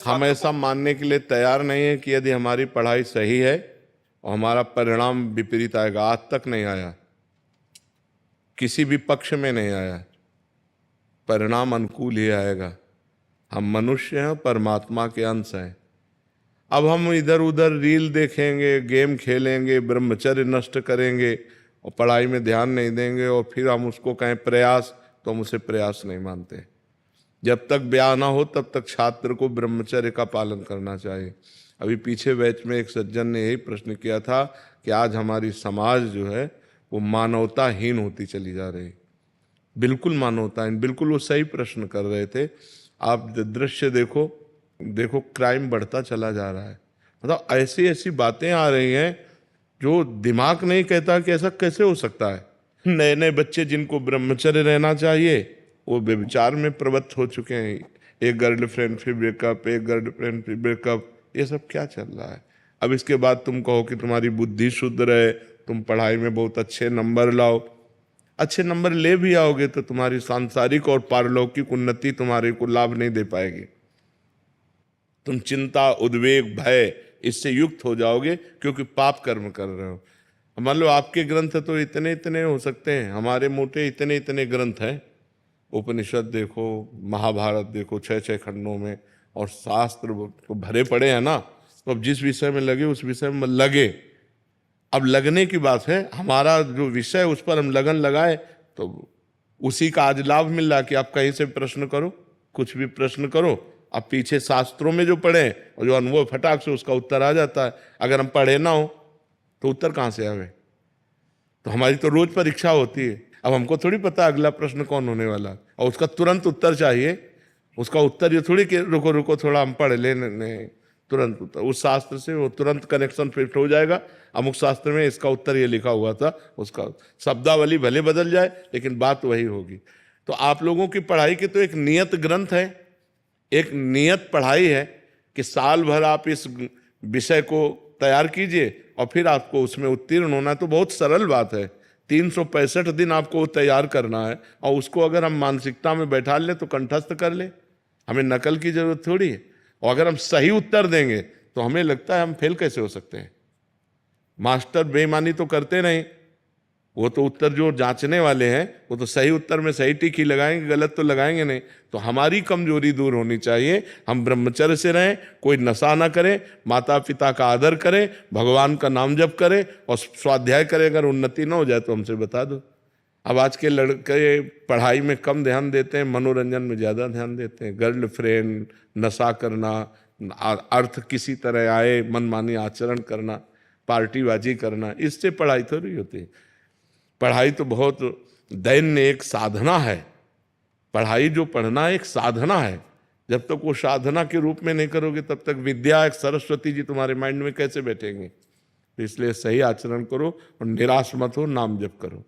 हम ऐसा मानने के लिए तैयार नहीं है कि यदि हमारी पढ़ाई सही है और हमारा परिणाम विपरीत आएगा। आज तक नहीं आया, किसी भी पक्ष में नहीं आया, परिणाम अनुकूल ही आएगा। हम मनुष्य हैं, परमात्मा के अंश हैं। अब हम इधर उधर रील देखेंगे, गेम खेलेंगे, ब्रह्मचर्य नष्ट करेंगे और पढ़ाई में ध्यान नहीं देंगे और फिर हम उसको कहें प्रयास, तो हम उसे प्रयास नहीं मानते। जब तक ब्याह ना हो तब तक छात्र को ब्रह्मचर्य का पालन करना चाहिए। अभी पीछे बैच में एक सज्जन ने यही प्रश्न किया था कि आज हमारी समाज जो है वो मानवताहीन होती चली जा रही। बिल्कुल मानवताहीन, बिल्कुल वो सही प्रश्न कर रहे थे। आप दृश्य देखो, देखो क्राइम बढ़ता चला जा रहा है। मतलब ऐसी ऐसी बातें आ रही हैं जो दिमाग नहीं कहता कि ऐसा कैसे हो सकता है। नए नए बच्चे जिनको ब्रह्मचर्य रहना चाहिए वो व्यभिचार में प्रवृत्त हो चुके हैं। एक गर्लफ्रेंड फिर ब्रेकअप, एक गर्लफ्रेंड फिर ब्रेकअप, ये सब क्या चल रहा है। अब इसके बाद तुम कहो कि तुम्हारी बुद्धि शुद्ध रहे, तुम पढ़ाई में बहुत अच्छे नंबर लाओ। अच्छे नंबर ले भी आओगे तो तुम्हारी सांसारिक और पारलौकिक उन्नति तुम्हारे को लाभ नहीं दे पाएगी। तुम चिंता, उद्वेग, भय इससे युक्त हो जाओगे क्योंकि पाप कर्म कर रहे हो। मान लो आपके ग्रंथ तो इतने इतने हो सकते हैं, हमारे मोटे इतने इतने ग्रंथ हैं। उपनिषद देखो, महाभारत देखो, 6 6 खंडों में, और शास्त्र को भरे पड़े हैं ना। तो अब जिस विषय में लगे उस विषय में लगे। अब लगने की बात है, हमारा जो विषय उस पर हम लगन लगाए तो उसी का आज लाभ मिल रहा कि आप कहीं से प्रश्न करो, कुछ भी प्रश्न करो, अब पीछे शास्त्रों में जो पढ़े और जो अनुभव फटाक से उसका उत्तर आ जाता है। अगर हम पढ़े ना हो तो उत्तर कहाँ से आवे। तो हमारी तो रोज परीक्षा होती है। अब हमको थोड़ी पता अगला प्रश्न कौन होने वाला, और उसका तुरंत उत्तर चाहिए। उसका उत्तर ये थोड़ी कि रुको रुको थोड़ा हम पढ़ लेने, तुरंत उत्तर। उस शास्त्र से वो तुरंत कनेक्शन फिट हो जाएगा। अमुक शास्त्र में इसका उत्तर ये लिखा हुआ था, उसका शब्दावली भले बदल जाए लेकिन बात वही होगी। तो आप लोगों की पढ़ाई के तो एक नियत ग्रंथ है, एक नियत पढ़ाई है कि साल भर आप इस विषय को तैयार कीजिए और फिर आपको उसमें उत्तीर्ण होना है। तो बहुत सरल बात है, 365 दिन आपको तैयार करना है और उसको अगर हम मानसिकता में बैठा लें तो कंठस्थ कर ले। हमें नकल की जरूरत थोड़ी है। और अगर हम सही उत्तर देंगे तो हमें लगता है हम फेल कैसे हो सकते हैं। मास्टर बेईमानी तो करते नहीं, वो तो उत्तर जो जांचने वाले हैं वो तो सही उत्तर में सही टिक ही लगाएंगे, गलत तो लगाएंगे नहीं। तो हमारी कमजोरी दूर होनी चाहिए। हम ब्रह्मचर्य से रहें, कोई नशा ना करें, माता पिता का आदर करें, भगवान का नाम जप करें और स्वाध्याय करें। अगर उन्नति ना हो जाए तो हमसे बता दो। अब आज के लड़के पढ़ाई में कम ध्यान देते हैं, मनोरंजन में ज़्यादा ध्यान देते हैं। गर्लफ्रेंड, नशा करना, अर्थ किसी तरह आए मनमानी आचरण करना, पार्टीबाजी करना, इससे पढ़ाई थोड़ी होती है। पढ़ाई तो बहुत दैन्य एक साधना है। पढ़ाई जो पढ़ना एक साधना है। जब तक वो साधना के रूप में नहीं करोगे तब तक विद्या एक सरस्वती जी तुम्हारे माइंड में कैसे बैठेंगे। तो इसलिए सही आचरण करो और निराश मत हो, नाम जप करो।